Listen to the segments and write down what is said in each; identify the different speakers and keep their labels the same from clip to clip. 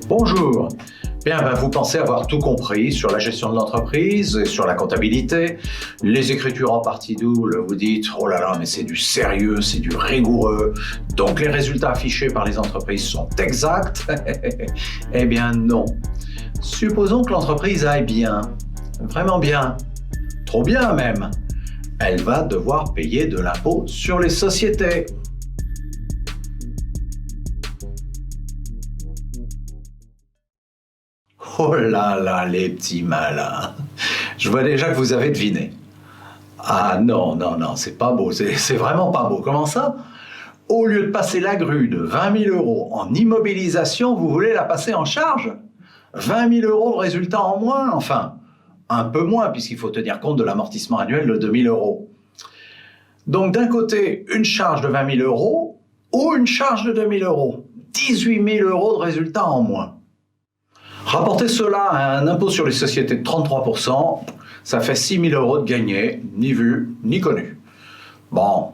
Speaker 1: Bonjour. Bien, vous pensez avoir tout compris sur la gestion de l'entreprise et sur la comptabilité. Les écritures en partie double, vous dites « Oh là là, mais c'est du sérieux, c'est du rigoureux, donc les résultats affichés par les entreprises sont exacts ?» Eh bien non. Supposons que l'entreprise aille bien, vraiment bien, trop bien même. Elle va devoir payer de l'impôt sur les sociétés. Oh là là, les petits malins. Je vois déjà que vous avez deviné. Ah non, non, non, c'est pas beau, c'est vraiment pas beau. Comment ça? Au lieu de passer la grue de 20 000 € en immobilisation, vous voulez la passer en charge? 20 000 € de résultat en moins, enfin, un peu moins, puisqu'il faut tenir compte de l'amortissement annuel de 2 000 €. Donc d'un côté, une charge de 20 000 € ou une charge de 2 000 €. 18 000 € de résultat en moins. Rapporter cela à un impôt sur les sociétés de 33%, ça fait 6 000 € de gagné, ni vu, ni connu. Bon,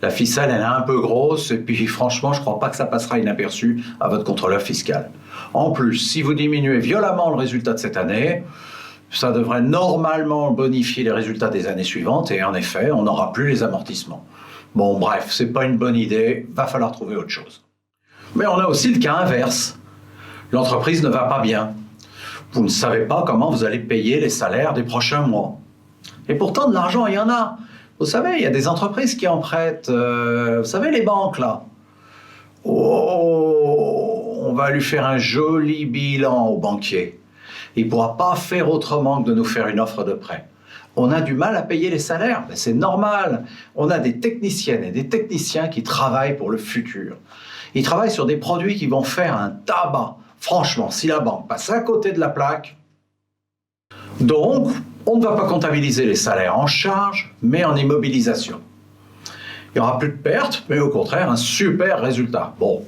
Speaker 1: la ficelle, elle est un peu grosse, et puis franchement, je ne crois pas que ça passera inaperçu à votre contrôleur fiscal. En plus, si vous diminuez violemment le résultat de cette année, ça devrait normalement bonifier les résultats des années suivantes, et en effet, on n'aura plus les amortissements. Bon, bref, c'est pas une bonne idée, va falloir trouver autre chose. Mais on a aussi le cas inverse. L'entreprise ne va pas bien. Vous ne savez pas comment vous allez payer les salaires des prochains mois. Et pourtant, de l'argent, il y en a. Vous savez, il y a des entreprises qui en prêtent. Vous savez, les banques, là. Oh, on va lui faire un joli bilan au banquier. Il ne pourra pas faire autrement que de nous faire une offre de prêt. On a du mal à payer les salaires, mais c'est normal. On a des techniciennes et des techniciens qui travaillent pour le futur. Ils travaillent sur des produits qui vont faire un tabac. Franchement, si la banque passe à côté de la plaque, donc on ne va pas comptabiliser les salaires en charge, mais en immobilisation. Il n'y aura plus de pertes, mais au contraire, un super résultat. Bon,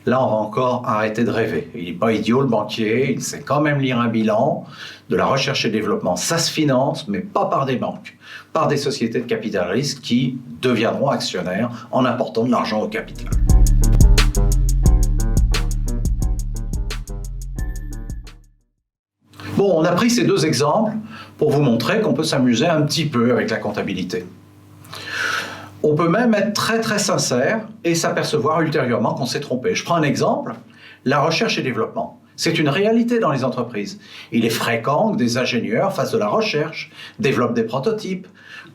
Speaker 1: là, on va encore arrêter de rêver. Il n'est pas idiot, le banquier, il sait quand même lire un bilan. De la recherche et développement, ça se finance, mais pas par des banques, par des sociétés de capital risque qui deviendront actionnaires en apportant de l'argent au capital. Bon, on a pris ces deux exemples pour vous montrer qu'on peut s'amuser un petit peu avec la comptabilité. On peut même être très très sincère et s'apercevoir ultérieurement qu'on s'est trompé. Je prends un exemple, la recherche et développement. C'est une réalité dans les entreprises. Il est fréquent que des ingénieurs fassent de la recherche, développent des prototypes,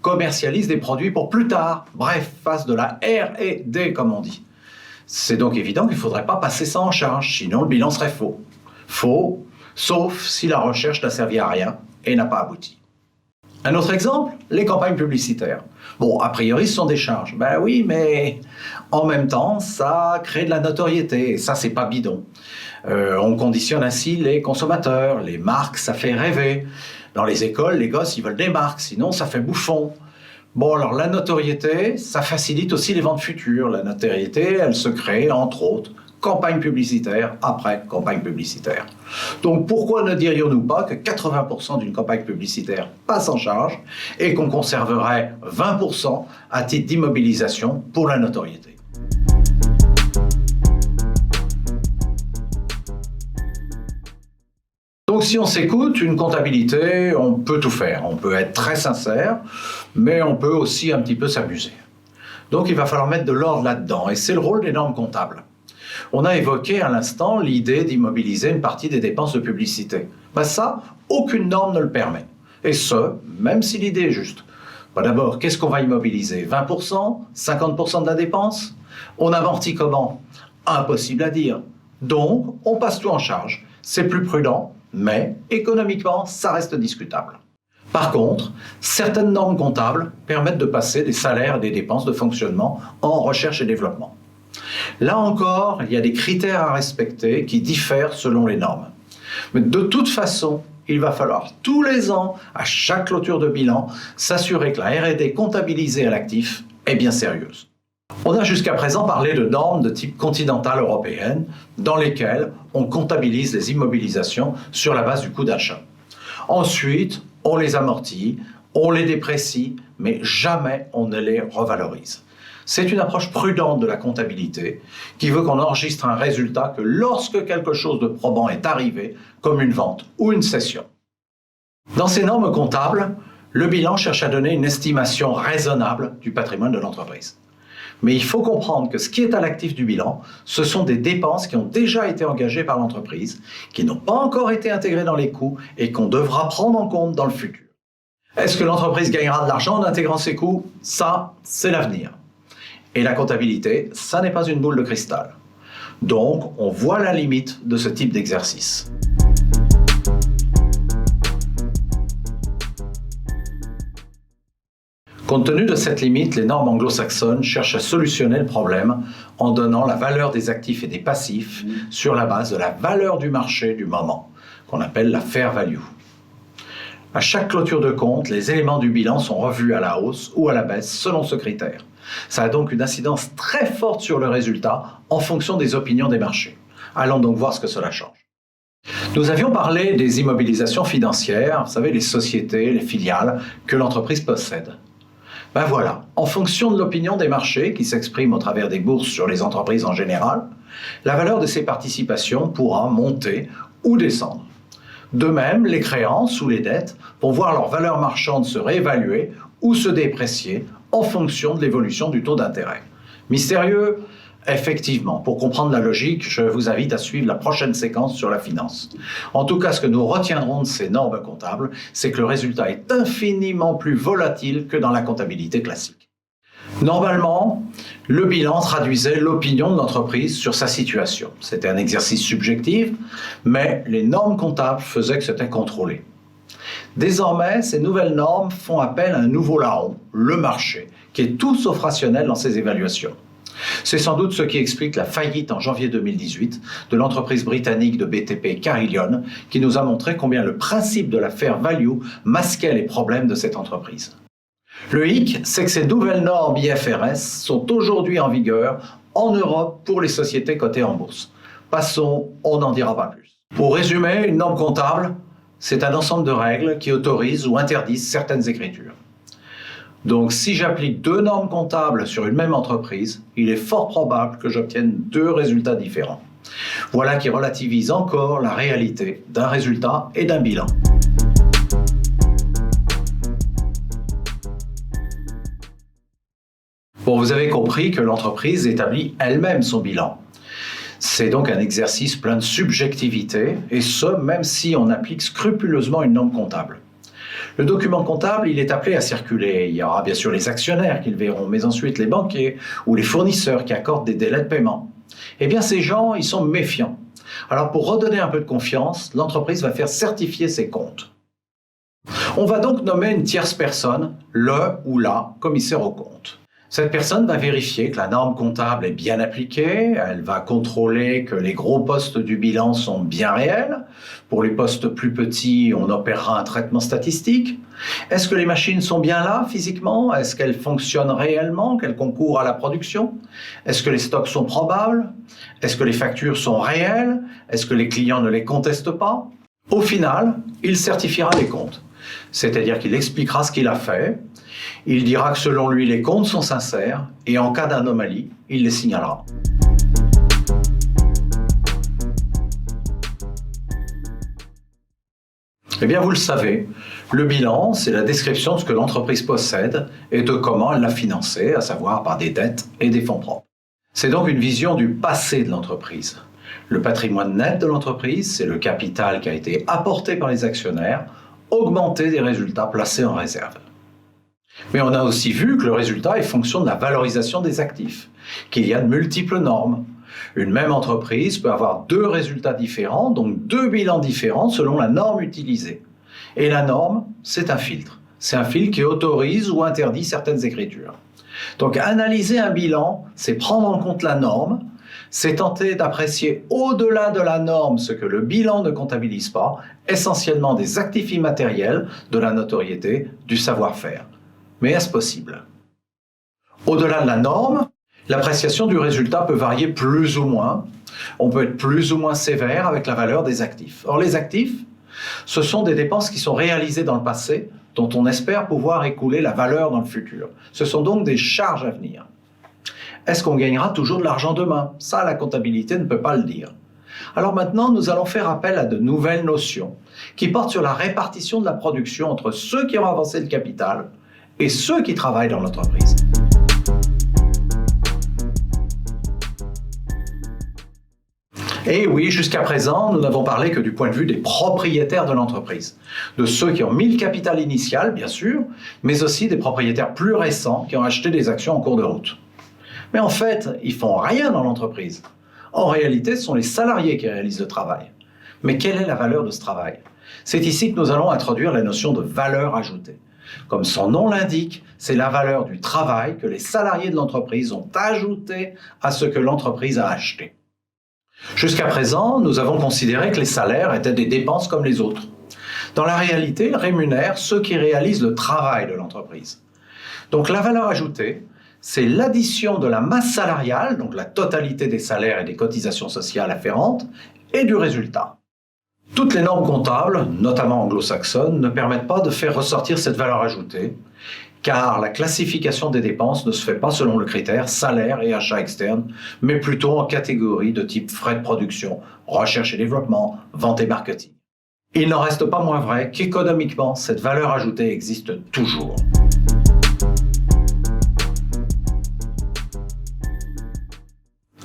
Speaker 1: commercialisent des produits pour plus tard, bref, fassent de la R&D comme on dit. C'est donc évident qu'il ne faudrait pas passer ça en charge, sinon le bilan serait faux. Faux, sauf si la recherche n'a servi à rien et n'a pas abouti. Un autre exemple, les campagnes publicitaires. Bon, a priori, ce sont des charges. Ben oui, mais en même temps, ça crée de la notoriété, et ça, c'est pas bidon. On conditionne ainsi les consommateurs, les marques, ça fait rêver. Dans les écoles, les gosses, ils veulent des marques, sinon ça fait bouffon. Bon, alors la notoriété, ça facilite aussi les ventes futures. La notoriété, elle se crée, entre autres, campagne publicitaire après campagne publicitaire. Donc pourquoi ne dirions-nous pas que 80% d'une campagne publicitaire passe en charge et qu'on conserverait 20% à titre d'immobilisation pour la notoriété? Donc si on s'écoute, une comptabilité, on peut tout faire. On peut être très sincère, mais on peut aussi un petit peu s'amuser. Donc il va falloir mettre de l'ordre là-dedans, et c'est le rôle des normes comptables. On a évoqué à l'instant l'idée d'immobiliser une partie des dépenses de publicité. Ben ça, aucune norme ne le permet. Et ce, même si l'idée est juste. Ben d'abord, qu'est-ce qu'on va immobiliser? 20%? 50% de la dépense? On amortit comment? Impossible à dire. Donc, on passe tout en charge. C'est plus prudent, mais économiquement, ça reste discutable. Par contre, certaines normes comptables permettent de passer des salaires et des dépenses de fonctionnement en recherche et développement. Là encore, il y a des critères à respecter qui diffèrent selon les normes. Mais de toute façon, il va falloir tous les ans, à chaque clôture de bilan, s'assurer que la R&D comptabilisée à l'actif est bien sérieuse. On a jusqu'à présent parlé de normes de type continentale européenne, dans lesquelles on comptabilise les immobilisations sur la base du coût d'achat. Ensuite, on les amortit, on les déprécie, mais jamais on ne les revalorise. C'est une approche prudente de la comptabilité qui veut qu'on enregistre un résultat que lorsque quelque chose de probant est arrivé, comme une vente ou une cession. Dans ces normes comptables, le bilan cherche à donner une estimation raisonnable du patrimoine de l'entreprise. Mais il faut comprendre que ce qui est à l'actif du bilan, ce sont des dépenses qui ont déjà été engagées par l'entreprise, qui n'ont pas encore été intégrées dans les coûts et qu'on devra prendre en compte dans le futur. Est-ce que l'entreprise gagnera de l'argent en intégrant ces coûts? Ça, c'est l'avenir. Et la comptabilité, ça n'est pas une boule de cristal. Donc, on voit la limite de ce type d'exercice. Compte tenu de cette limite, les normes anglo-saxonnes cherchent à solutionner le problème en donnant la valeur des actifs et des passifs sur la base de la valeur du marché du moment, qu'on appelle la fair value. À chaque clôture de compte, les éléments du bilan sont revus à la hausse ou à la baisse selon ce critère. Ça a donc une incidence très forte sur le résultat en fonction des opinions des marchés. Allons donc voir ce que cela change. Nous avions parlé des immobilisations financières, vous savez, les sociétés, les filiales que l'entreprise possède. Ben voilà, en fonction de l'opinion des marchés qui s'exprime au travers des bourses sur les entreprises en général, la valeur de ces participations pourra monter ou descendre. De même, les créances ou les dettes vont voir leur valeur marchande se réévaluer ou se déprécier en fonction de l'évolution du taux d'intérêt. Mystérieux? Effectivement, pour comprendre la logique, je vous invite à suivre la prochaine séquence sur la finance. En tout cas, ce que nous retiendrons de ces normes comptables, c'est que le résultat est infiniment plus volatile que dans la comptabilité classique. Normalement, le bilan traduisait l'opinion de l'entreprise sur sa situation. C'était un exercice subjectif, mais les normes comptables faisaient que c'était contrôlé. Désormais, ces nouvelles normes font appel à un nouveau larron, le marché, qui est tout sauf rationnel dans ses évaluations. C'est sans doute ce qui explique la faillite en janvier 2018 de l'entreprise britannique de BTP Carillion, qui nous a montré combien le principe de la fair value masquait les problèmes de cette entreprise. Le hic, c'est que ces nouvelles normes IFRS sont aujourd'hui en vigueur en Europe pour les sociétés cotées en bourse. Passons, on n'en dira pas plus. Pour résumer, une norme comptable, c'est un ensemble de règles qui autorisent ou interdisent certaines écritures. Donc, si j'applique deux normes comptables sur une même entreprise, il est fort probable que j'obtienne deux résultats différents. Voilà qui relativise encore la réalité d'un résultat et d'un bilan. Bon, vous avez compris que l'entreprise établit elle-même son bilan. C'est donc un exercice plein de subjectivité, et ce, même si on applique scrupuleusement une norme comptable. Le document comptable, il est appelé à circuler. Il y aura bien sûr les actionnaires qui le verront, mais ensuite les banquiers ou les fournisseurs qui accordent des délais de paiement. Eh bien, ces gens, ils sont méfiants. Alors, pour redonner un peu de confiance, l'entreprise va faire certifier ses comptes. On va donc nommer une tierce personne, le ou la commissaire aux comptes. Cette personne va vérifier que la norme comptable est bien appliquée, elle va contrôler que les gros postes du bilan sont bien réels. Pour les postes plus petits, on opérera un traitement statistique. Est-ce que les machines sont bien là physiquement? Est-ce qu'elles fonctionnent réellement, qu'elles concourent à la production? Est-ce que les stocks sont probables? Est-ce que les factures sont réelles? Est-ce que les clients ne les contestent pas? Au final, il certifiera les comptes, c'est-à-dire qu'il expliquera ce qu'il a fait. Il dira que selon lui, les comptes sont sincères et en cas d'anomalie, il les signalera. Eh bien, vous le savez, le bilan, c'est la description de ce que l'entreprise possède et de comment elle l'a financé, à savoir par des dettes et des fonds propres. C'est donc une vision du passé de l'entreprise. Le patrimoine net de l'entreprise, c'est le capital qui a été apporté par les actionnaires, augmenté des résultats placés en réserve. Mais on a aussi vu que le résultat est fonction de la valorisation des actifs, qu'il y a de multiples normes. Une même entreprise peut avoir deux résultats différents, donc deux bilans différents selon la norme utilisée. Et la norme, c'est un filtre. C'est un filtre qui autorise ou interdit certaines écritures. Donc analyser un bilan, c'est prendre en compte la norme, c'est tenter d'apprécier au-delà de la norme ce que le bilan ne comptabilise pas, essentiellement des actifs immatériels, de la notoriété, du savoir-faire. Mais est-ce possible? Au-delà de la norme, l'appréciation du résultat peut varier plus ou moins. On peut être plus ou moins sévère avec la valeur des actifs. Or, les actifs, Ce sont des dépenses qui sont réalisées dans le passé, dont on espère pouvoir écouler la valeur dans le futur. Ce sont donc des charges à venir. Est-ce qu'on gagnera toujours de l'argent demain? Ça, la comptabilité ne peut pas le dire. Alors maintenant, nous allons faire appel à de nouvelles notions qui portent sur la répartition de la production entre ceux qui ont avancé le capital et ceux qui travaillent dans l'entreprise. Et oui, jusqu'à présent, nous n'avons parlé que du point de vue des propriétaires de l'entreprise, de ceux qui ont mis le capital initial, bien sûr, mais aussi des propriétaires plus récents qui ont acheté des actions en cours de route. Mais en fait, ils font rien dans l'entreprise. En réalité, ce sont les salariés qui réalisent le travail. Mais quelle est la valeur de ce travail? C'est ici que nous allons introduire la notion de valeur ajoutée. Comme son nom l'indique, c'est la valeur du travail que les salariés de l'entreprise ont ajouté à ce que l'entreprise a acheté. Jusqu'à présent, nous avons considéré que les salaires étaient des dépenses comme les autres. Dans la réalité, ils rémunèrent ceux qui réalisent le travail de l'entreprise. Donc la valeur ajoutée, c'est l'addition de la masse salariale, donc la totalité des salaires et des cotisations sociales afférentes, et du résultat. Toutes les normes comptables, notamment anglo-saxonnes, ne permettent pas de faire ressortir cette valeur ajoutée, car la classification des dépenses ne se fait pas selon le critère salaire et achat externe, mais plutôt en catégories de type frais de production, recherche et développement, vente et marketing. Il n'en reste pas moins vrai qu'économiquement, cette valeur ajoutée existe toujours.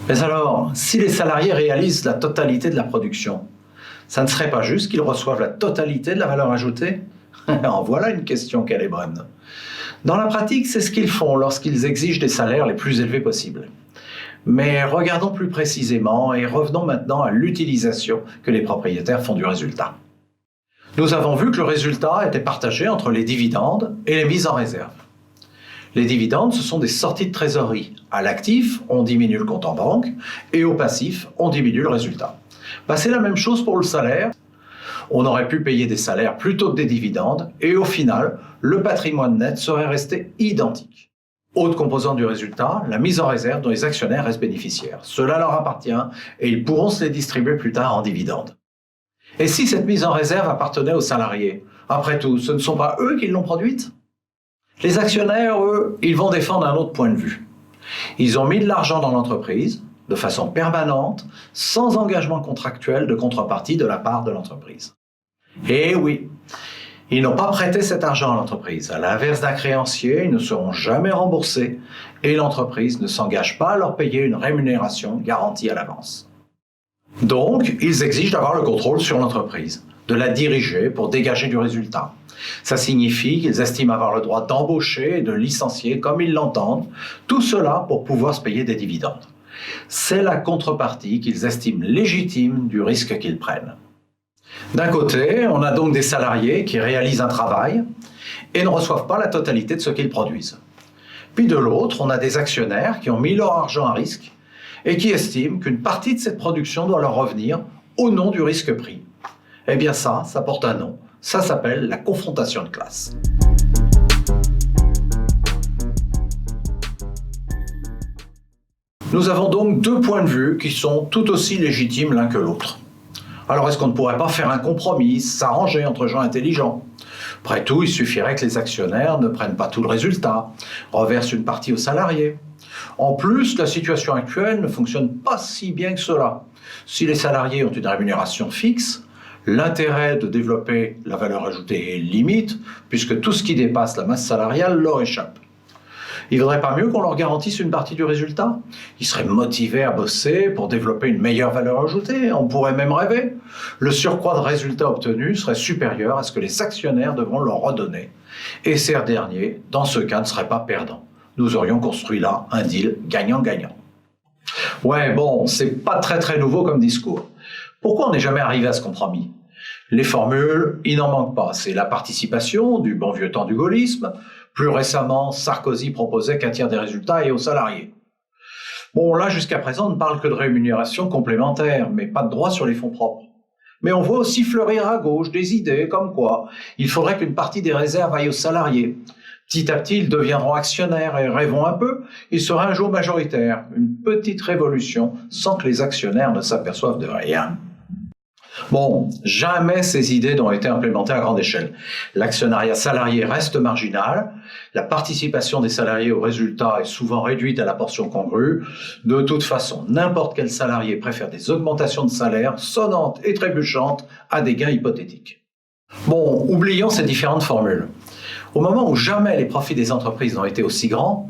Speaker 1: Mais alors, si les salariés réalisent la totalité de la production, ça ne serait pas juste qu'ils reçoivent la totalité de la valeur ajoutée? En voilà une question qu'elle est bonne. Dans la pratique, c'est ce qu'ils font lorsqu'ils exigent des salaires les plus élevés possibles. Mais regardons plus précisément et revenons maintenant à l'utilisation que les propriétaires font du résultat. Nous avons vu que le résultat était partagé entre les dividendes et les mises en réserve. Les dividendes, ce sont des sorties de trésorerie. À l'actif, on diminue le compte en banque, et au passif, on diminue le résultat. C'est la même chose pour le salaire. On aurait pu payer des salaires plutôt que des dividendes, et au final, le patrimoine net serait resté identique. Autre composante du résultat, la mise en réserve dont les actionnaires restent bénéficiaires. Cela leur appartient, et ils pourront se les distribuer plus tard en dividendes. Et si cette mise en réserve appartenait aux salariés? Après tout, ce ne sont pas eux qui l'ont produite? Les actionnaires, eux, ils vont défendre un autre point de vue. Ils ont mis de l'argent dans l'entreprise, de façon permanente, sans engagement contractuel de contrepartie de la part de l'entreprise. Et oui, ils n'ont pas prêté cet argent à l'entreprise. À l'inverse d'un créancier, ils ne seront jamais remboursés et l'entreprise ne s'engage pas à leur payer une rémunération garantie à l'avance. Donc, ils exigent d'avoir le contrôle sur l'entreprise, de la diriger pour dégager du résultat. Ça signifie qu'ils estiment avoir le droit d'embaucher et de licencier comme ils l'entendent, tout cela pour pouvoir se payer des dividendes. C'est la contrepartie qu'ils estiment légitime du risque qu'ils prennent. D'un côté, on a donc des salariés qui réalisent un travail et ne reçoivent pas la totalité de ce qu'ils produisent. Puis de l'autre, on a des actionnaires qui ont mis leur argent à risque et qui estiment qu'une partie de cette production doit leur revenir au nom du risque pris. Eh bien ça porte un nom. Ça s'appelle la confrontation de classe. Nous avons donc deux points de vue qui sont tout aussi légitimes l'un que l'autre. Alors est-ce qu'on ne pourrait pas faire un compromis, s'arranger entre gens intelligents? Après tout, il suffirait que les actionnaires ne prennent pas tout le résultat, reversent une partie aux salariés. En plus, la situation actuelle ne fonctionne pas si bien que cela. Si les salariés ont une rémunération fixe, l'intérêt de développer la valeur ajoutée est limite, puisque tout ce qui dépasse la masse salariale leur échappe. Il ne vaudrait pas mieux qu'on leur garantisse une partie du résultat? Ils seraient motivés à bosser pour développer une meilleure valeur ajoutée, on pourrait même rêver. Le surcroît de résultats obtenus serait supérieur à ce que les actionnaires devront leur redonner. Et ces derniers, dans ce cas, ne seraient pas perdants. Nous aurions construit là un deal gagnant-gagnant. Ouais, bon, c'est pas très nouveau comme discours. Pourquoi on n'est jamais arrivé à ce compromis? Les formules, il n'en manque pas. C'est la participation, du bon vieux temps du gaullisme. Plus récemment, Sarkozy proposait qu'un tiers des résultats et aux salariés. Bon, là, jusqu'à présent, on ne parle que de rémunération complémentaire, mais pas de droit sur les fonds propres. Mais on voit aussi fleurir à gauche des idées comme quoi il faudrait qu'une partie des réserves aille aux salariés. Petit à petit, ils deviendront actionnaires et rêvons un peu, ils seraient un jour majoritaires. Une petite révolution sans que les actionnaires ne s'aperçoivent de rien. Bon, jamais ces idées n'ont été implémentées à grande échelle. L'actionnariat salarié reste marginal, la participation des salariés au résultat est souvent réduite à la portion congrue. De toute façon, n'importe quel salarié préfère des augmentations de salaire sonnantes et trébuchantes à des gains hypothétiques. Bon, oublions ces différentes formules. Au moment où jamais les profits des entreprises n'ont été aussi grands,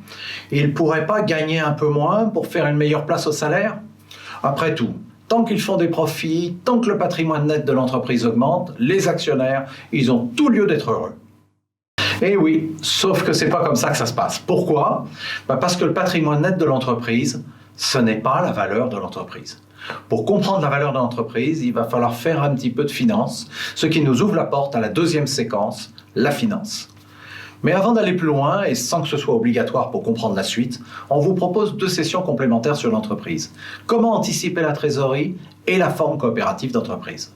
Speaker 1: ils ne pourraient pas gagner un peu moins pour faire une meilleure place au salaire? Après tout, tant qu'ils font des profits, tant que le patrimoine net de l'entreprise augmente, les actionnaires, ils ont tout lieu d'être heureux. Et oui, sauf que c'est pas comme ça que ça se passe. Pourquoi? Parce que le patrimoine net de l'entreprise, ce n'est pas la valeur de l'entreprise. Pour comprendre la valeur de l'entreprise, il va falloir faire un petit peu de finance, ce qui nous ouvre la porte à la deuxième séquence, la finance. Mais avant d'aller plus loin, et sans que ce soit obligatoire pour comprendre la suite, on vous propose 2 sessions complémentaires sur l'entreprise. Comment anticiper la trésorerie et la forme coopérative d'entreprise.